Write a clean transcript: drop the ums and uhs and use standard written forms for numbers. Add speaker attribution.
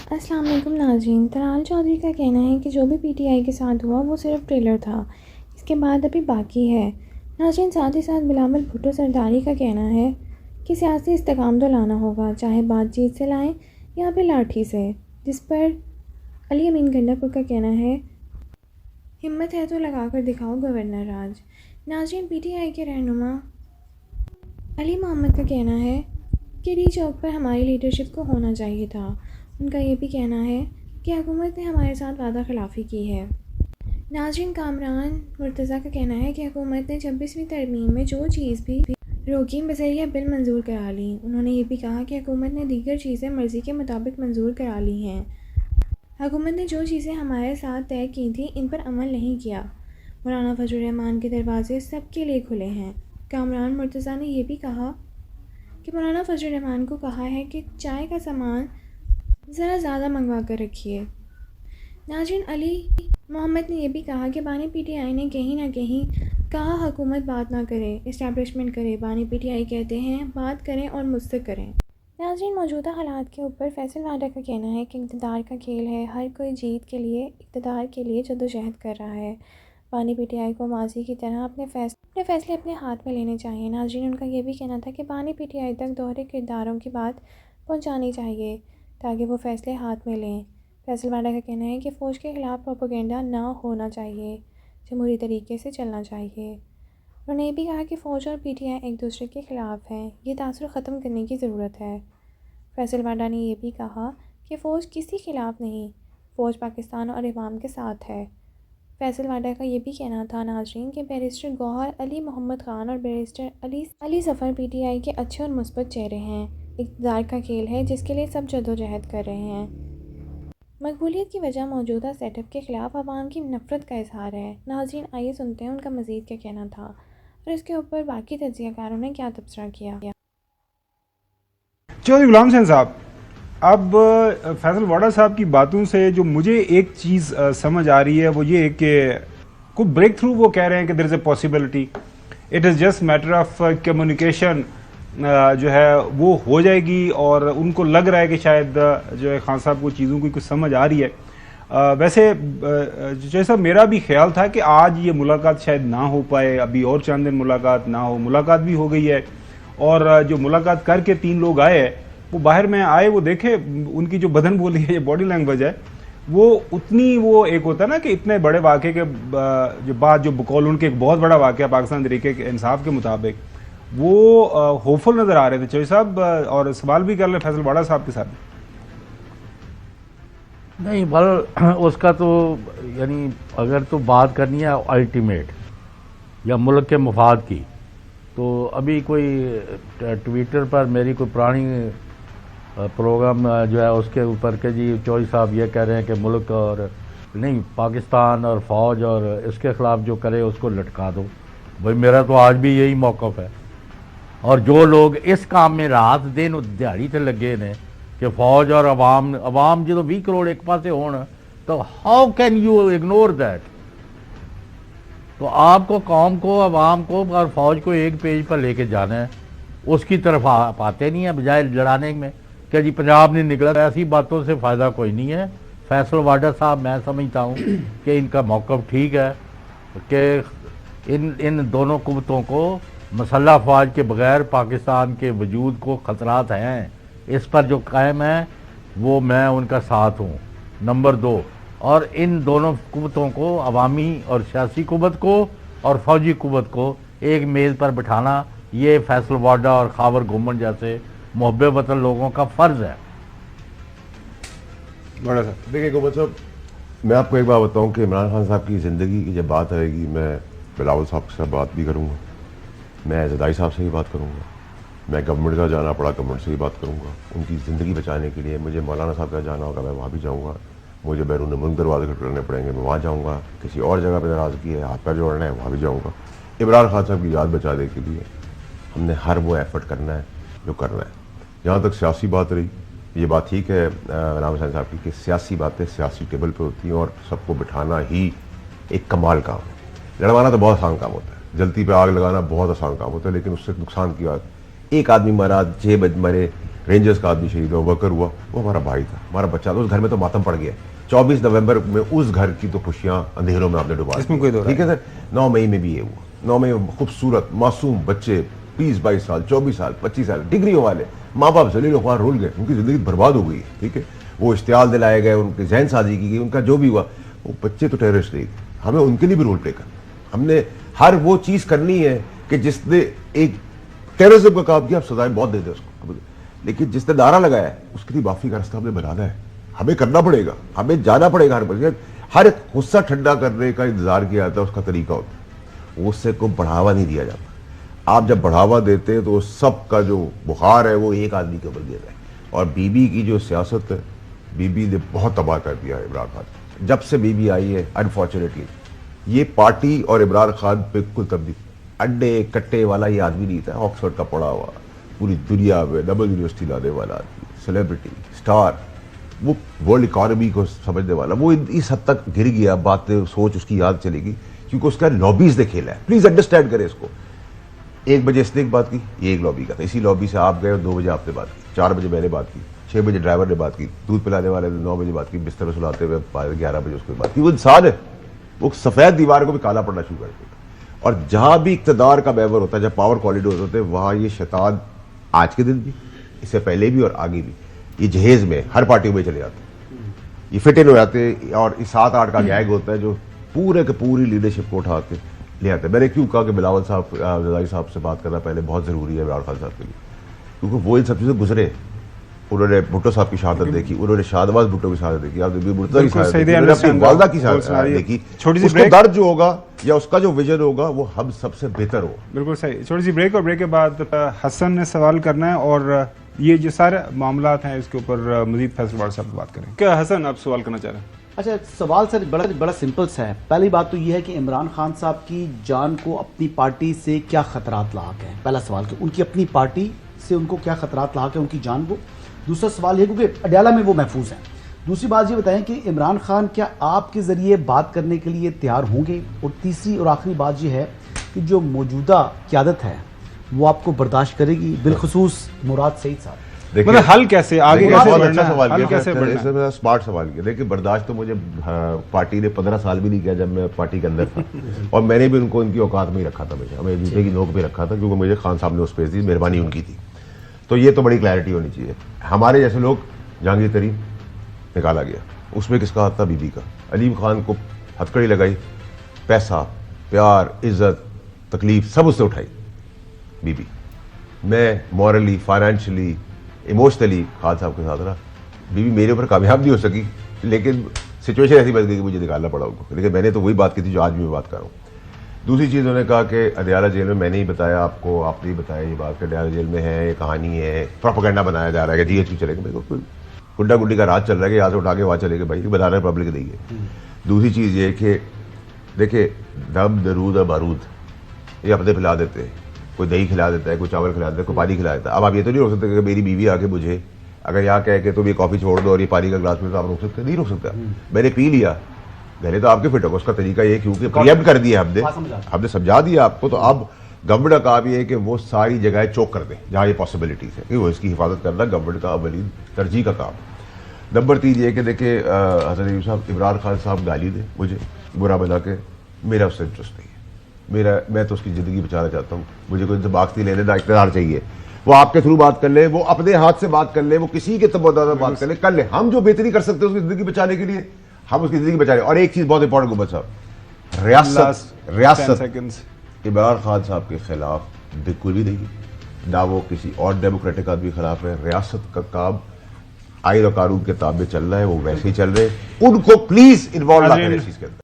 Speaker 1: السلام علیکم ناظرین، طلال چودھری کا کہنا ہے کہ جو بھی پی ٹی آئی کے ساتھ ہوا وہ صرف ٹریلر تھا، اس کے بعد ابھی باقی ہے۔ ناظرین، ساتھ ہی ساتھ بلاول بھٹو سرداری کا کہنا ہے کہ سیاسی استحکام تو لانا ہوگا، چاہے بات چیت سے لائیں یا پھر لاٹھی سے، جس پر علی امین گنڈا کا کہنا ہے ہمت ہے تو لگا کر دکھاؤ گورنر راج۔ ناظرین، پی ٹی آئی کے رہنما علی محمد کا کہنا ہے کہ ڈی چوک پر ہماری لیڈرشپ کو ہونا چاہیے تھا۔ ان کا یہ بھی کہنا ہے کہ حکومت نے ہمارے ساتھ وعدہ خلافی کی ہے۔ ناظرین، کامران مرتضیٰ کا کہنا ہے کہ حکومت نے 26ویں ترمیم میں جو چیز بھی روکی بذریعہ بل منظور کرا لی۔ انہوں نے یہ بھی کہا کہ حکومت نے دیگر چیزیں مرضی کے مطابق منظور کرا لی ہیں۔ حکومت نے جو چیزیں ہمارے ساتھ طے کی تھیں ان پر عمل نہیں کیا۔ مولانا فضل الرحمان کے دروازے سب کے لیے کھلے ہیں۔ کامران مرتضیٰ نے یہ بھی کہا کہ مولانا فضل الرحمان کو کہا ہے کہ چائے کا سامان ذرا زیادہ منگوا کر رکھیے۔ ناظرین، علی محمد نے یہ بھی کہا کہ بانی پی ٹی آئی نے کہیں نہ کہیں کہا حکومت بات نہ کرے، اسٹیبلشمنٹ کرے۔ بانی پی ٹی آئی کہتے ہیں بات کریں اور مجھ سے کریں۔ ناظرین، موجودہ حالات کے اوپر فیصل واڈا کا کہنا ہے کہ اقتدار کا کھیل ہے، ہر کوئی جیت کے لیے اقتدار کے لیے جدوجہد کر رہا ہے۔ بانی پی ٹی آئی کو ماضی کی طرح اپنے فیصلے اپنے ہاتھ میں لینے چاہیے۔ ناظرین، ان کا یہ بھی کہنا تھا کہ بانی پی ٹی آئی تک دوہرے کرداروں کی بات پہنچانی چاہیے تاکہ وہ فیصلے ہاتھ میں لیں۔ فیصل واڈا کا کہنا ہے کہ فوج کے خلاف پروپیگنڈا نہ ہونا چاہیے، جمہوری طریقے سے چلنا چاہیے۔ انہوں نے یہ بھی کہا کہ فوج اور پی ٹی آئی ایک دوسرے کے خلاف ہیں، یہ تاثر ختم کرنے کی ضرورت ہے۔ فیصل واڈا نے یہ بھی کہا کہ فوج کسی خلاف نہیں، فوج پاکستان اور عوام کے ساتھ ہے۔ فیصل واڈا کا یہ بھی کہنا تھا ناظرین کہ بیرسٹر گوہر علی محمد خان اور barrister Ali Zafar P T I کے اچھے اور مثبت چہرے ہیں، اقتدار کا کھیل ہے جس کے لیے سب جدوجہد کر رہے ہیں۔ مقبولیت کی وجہ موجودہ سیٹ اپ کے خلاف عوام کی نفرت کا اظہار ہے۔ ناظرین، آئیے سنتے ہیں ان کا مزید کیا کہنا تھا اور اس کے اوپر باقی تجزیہ کاروں نے کیا تبصرہ کیا۔
Speaker 2: چودھری غلام حسین صاحب، اب فیصل واڈا صاحب کی باتوں سے جو مجھے ایک چیز سمجھ آ رہی ہے وہ یہ کہ کوئی بریک تھرو وہ کہہ رہے ہیں کہ there is a possibility, it is just matter of communication جو ہے وہ ہو جائے گی، اور ان کو لگ رہا ہے کہ شاید جو ہے خان صاحب کو چیزوں کی کچھ سمجھ آ رہی ہے۔ ویسے جیسا میرا بھی خیال تھا کہ آج یہ ملاقات شاید نہ ہو پائے، ابھی اور چند دن ملاقات نہ ہو، ملاقات بھی ہو گئی ہے، اور جو ملاقات کر کے 3 لوگ آئے ہیں وہ باہر میں آئے، وہ دیکھے ان کی جو بدن بولی ہے، یہ باڈی لینگویج ہے، وہ اتنی، وہ ایک ہوتا ہے نا کہ اتنے بڑے واقعے کے جو بعد جو بقول ان کے ایک بہت بڑا واقعہ پاکستان طریقے کے انصاف کے مطابق وہ ہوپفل نظر آ رہے تھے چوہدری صاحب، اور سوال بھی کر لیں فیصل واڈا صاحب کے ساتھ۔
Speaker 3: نہیں بل اس کا تو یعنی اگر تو بات کرنی ہے الٹیمیٹ یا ملک کے مفاد کی، تو ابھی کوئی ٹویٹر پر میری کوئی پرانی پروگرام جو ہے اس کے اوپر کہ جی چوہدری صاحب یہ کہہ رہے ہیں کہ ملک اور نہیں پاکستان اور فوج اور اس کے خلاف جو کرے اس کو لٹکا دو۔ بھائی میرا تو آج بھی یہی موقف ہے، اور جو لوگ اس کام میں رات دن دیہڑی تے لگے نے کہ فوج اور عوام جدو 20 کروڑ ایک پاسے ہون تو how can you ignore that? تو آپ کو قوم کو، عوام کو اور فوج کو ایک پیج پر لے کے جانا ہے، اس کی طرف آپ آتے نہیں ہیں بجائے لڑانے میں کہ جی پنجاب نہیں نکلا۔ ایسی باتوں سے فائدہ کوئی نہیں ہے۔ فیصل واڈا صاحب میں سمجھتا ہوں کہ ان کا موقف ٹھیک ہے کہ ان دونوں قوتوں کو مسلح افواج کے بغیر پاکستان کے وجود کو خطرات ہیں، اس پر جو قائم ہے وہ میں ان کا ساتھ ہوں۔ نمبر 2، اور ان دونوں قوتوں کو، عوامی اور سیاسی قوت کو اور فوجی قوت کو ایک میز پر بٹھانا، یہ فیصل واڈا اور خاور گھومن جیسے محب وطن لوگوں کا فرض ہے۔
Speaker 4: بڑا صاحب دیکھیں گوبر صاحب، میں آپ کو ایک بات بتاؤں کہ عمران خان صاحب کی زندگی کی جب بات آئے گی، میں بلاول صاحب سے بات بھی کروں گا، میں زدائی صاحب سے ہی بات کروں گا، میں گورنمنٹ کا جانا پڑا گورنمنٹ سے ہی بات کروں گا۔ ان کی زندگی بچانے کے لیے مجھے مولانا صاحب کا جانا ہوگا، میں وہاں بھی جاؤں گا۔ مجھے بیرون ملک دروازے کرنے پڑیں گے، میں وہاں جاؤں گا۔ کسی اور جگہ پہ ناراضگی ہے، ہاتھ پیر جوڑنا ہے، وہاں بھی جاؤں گا۔ عمران خان صاحب کی یاد بچانے کے لیے ہم نے ہر وہ ایفرٹ کرنا ہے جو کرنا ہے۔ جہاں تک سیاسی بات رہی، یہ بات ٹھیک ہے غلام حسین صاحب کی کہ سیاسی باتیں سیاسی ٹیبل پہ ہوتی ہیں اور سب کو بٹھانا ہی ایک کمال کام ہے۔ لڑوانا تو بہت آسان کام ہوتا ہے، جلتی پہ آگ لگانا بہت آسان کام ہوتا ہے، لیکن اس سے نقصان کی بات، ایک آدمی مرا، 6 مرے، रेंजर्स का आदमी शहीद हुआ, वर्कर हुआ, वो हमारा भाई था, हमारा बच्चा था, उस घर में तो मातम पड़ गया। 24 नवंबर में उस घर की तो खुशियां अंधेरों में आपने डुबा,
Speaker 2: इसमें कोई दो राय
Speaker 4: ठीक है सर। 9 मई में भी ये हुआ, 9 मई में खूबसूरत मासूम बच्चे 20-22 साल, 24 साल, 25 साल, डिग्रियों वाले माँ बाप जलील ख्वार रोल गए, उनकी जिंदगी बर्बाद हो गई, ठीक है। वो इश्तियाल दिलाए गए, उनके जहन साजी की गई, उनका जो भी हुआ, वो बच्चे तो टेररिस्ट नहीं थे, हमें उनके लिए भी रोल प्ले करना, हमने हर वो चीज करनी है कि जिसने एक टेररिज्म का काम किया, आप सजाएं बहुत दे दे उसको, लेकिन जिसने नारा लगाया है उसके लिए माफी का रास्ता हमें बनाना है, हमें करना पड़ेगा, हमें जाना पड़ेगा। हर गुस्सा ठंडा करने का इंतजार किया जाता है, उसका तरीका होता है, उससे को बढ़ावा नहीं दिया जाता। आप जब बढ़ावा देते हैं तो सब का जो बुखार है वो एक आदमी के ऊपर गिर रहा है। और बीबी की जो सियासत है, बीबी ने बहुत तबाह कर दिया है इमरान खान। जब से बीबी आई है अनफॉर्चुनेटली ये पार्टी और इमरान खान बिल्कुल तब्दील, अंडे कट्टे वाला ये आदमी नहीं था, ऑक्सफोर्ड का पढ़ा हुआ, पूरी दुनिया में डबल यूनिवर्सिटी लाने वाला आदमी, सेलिब्रिटी स्टार, वो वर्ल्ड इकोनॉमी को समझने वाला, वो इस हद तक गिर गया, बातें सोच उसकी याद चलेगी क्योंकि उसका लॉबीज ने खेला है। प्लीज अंडरस्टैंड करें इसको। 1 बजे इसने एक बात की, ये एक लॉबी का था, इसी लॉबी से आप गए और 2 बजे आपने बात की, 4 बजे मैंने बात की, 6 बजे ड्राइवर ने बात की, दूध पिलाने वाले ने 9 बजे बात की, बिस्तर में सुलाते हुए 11 बजे उसको बात की। वो इंसान है, वो सफेद दीवार को भी काला पड़ना शुरू कर देगा। और जहां भी इक्तदार का महवर होता है, जब पावर कॉरिडोर होते हैं, वहां ये शैतान आज के दिन भी, इससे पहले भी और आगे भी, ये जहेज में हर पार्टी में चले जाते हैं, ये फिट इन हो जाते हैं। और 7-8 का गैंग होता है जो पूरे के पूरी लीडरशिप को उठा के ले आते हैं। मैंने क्यों कहा कि बिलावल साहब, जरदारी साहब से बात करना पहले बहुत जरूरी है इमरान खान साहब के लिए, क्योंकि वो इन सब चीज़ों गुजरे। उन्होंने भुट्टो साहब की शहादत देखी, उन्होंने शाहनवाज भुट्टो की शहादत देखी, आपने मुर्तज़ा की शहादत देखी, उन्होंने अपनी वालदा की शहादत देखी। उसको दर्द जो होगा या उसका जो विजन होगा वो हम सबसे बेहतर होगा।
Speaker 2: बिल्कुल सही। छोटी सी ब्रेक, और ब्रेक के बाद हसन ने सवाल करना है और ये जो सारे मामलात हैं इसके ऊपर मजीद फैसल वाड़ साहब बात करें। क्या हसन आप सवाल करना चाह रहे हैं?
Speaker 5: अच्छा, सवाल सर बड़ा सिंपल सा है। पहली बात तो ये है कि इमरान खान साहब की जान को अपनी पार्टी से क्या खतरात लाक हैं, पहला सवाल कि उनकी अपनी पार्टी से उनको क्या खतरात लाक है उनकी जान को। दूसरा सवाल ये क्योंकि अडयाला में वो महफूज हैं। दूसरी बात ये बताएं कि इमरान खान क्या आपके ज़रिए बात करने के लिए तैयार होंगे। और तीसरी और आखिरी बात ये है कि जो मौजूदा क़यादत है वो आपको बर्दाश्त करेगी, बिलखुसूस मुराद सईद साहब।
Speaker 2: मतलब हल कैसे आगे कैसे बढ़ना है?
Speaker 4: सवाल
Speaker 2: हल कैसे बढ़ना है?
Speaker 4: इससे मेरा स्मार्ट सवाल किया। देखिए बर्दाश्त तो मुझे पार्टी ने 15 साल भी नहीं किया जब मैं पार्टी के अंदर था और मैंने भी उनको उनकी औकात में ही रखा था, हमें जूते की नोक पे रखा था क्योंकि मुझे खान साहब ने उस स्पेस दी, मेहरबानी उनकी थी। तो ये तो बड़ी क्लैरिटी होनी चाहिए। हमारे जैसे लोग, जहांगीर तरीन निकाला गया, उसमें किसका हाथ था? बीबी का। अलीम खान को हथकड़ी लगाई, पैसा, प्यार, इज्जत, तकलीफ सब उससे उठाई बीबी। मैं मॉरली, फाइनेंशियली, इमोशनली खान साहब के साथ रहा। बीबी मेरे ऊपर कामयाब नहीं हो सकी, लेकिन सिचुएशन ऐसी बन गई कि मुझे निकालना पड़ा उनको। लेकिन मैंने तो वही बात की थी जो आज भी मैं बात कर रहा हूँ। दूसरी चीज़ उन्होंने कहा कि अडयाला जेल में, मैंने ही बताया आपको, आपने ही बताया ये बात कि अडयाला जेल में है, ये कहानी है, प्रोपेगेंडा बनाया जा रहा है कि जीएचक्यू चलेगा। मेरे को गुड्डा गुड्डी का राज चल रहा है कि यहाँ से उठा के वहाँ चलेगा, भाई बनाना पब्लिक नहीं है। दूसरी चीज़ ये कि देखिए दम, दरूद और बारूद ये अपने पिला देते हैं, कोई दही खिला देता है, कोई चावल खिला देता है, कोई पानी खिला देता है। अब आप ये तो नहीं रोक सकते कि मेरी बीवी आके मुझे अगर यहाँ कह के तुम ये कॉफ़ी छोड़ दो और ये पानी का ग्लास में, तो आप रोक सकते? नहीं रोक सकता। मैंने पी लिया, गले तो आपके फिट होगा, उसका तरीका ये क्योंकि प्रिएम्प्ट कर दिया हमने समझा दिया आपको। तो अब गवर्नमेंट का काम ये है कि वो सारी जगह चौक कर दें जहाँ ये पॉसिबिलिटीज है कि वो इसकी हिफाजत करना गवर्नमेंट का अवलीन तरजीह का काम। नंबर 3 ये कि देखिए हसन अयूब साहब, इमरान खान साहब गाली दे मुझे, बुरा बना के, मेरा उससे इंटरेस्ट नहीं है। मैं तो उसकी ज़िंदगी बचाना चाहता हूँ, मुझे कोई बात नहीं लेने का इख्तियार चाहिए। वो आपके थ्रू बात कर ले, वो अपने हाथ से बात कर ले, वो किसी के तबादला बात कर ले। हम जो बेहतरी कर सकते हैं उसकी ज़िंदगी बचाने के लिए, हम उसकी ज़िंदगी बचा रहे हैं। और एक चीज़ बहुत इंपॉर्टेंट गुब्बत साहब, रियासत इमरान खान साहब के खिलाफ बिल्कुल भी नहीं, ना वो किसी और डेमोक्रेटिक आदमी के खिलाफ है। रियासत का काम आईन और कानून के ताबे चल रहा है, वो वैसे ही चल रहे हैं। उनको प्लीज इन्वॉल्व ना करें इस चीज़ के अंदर।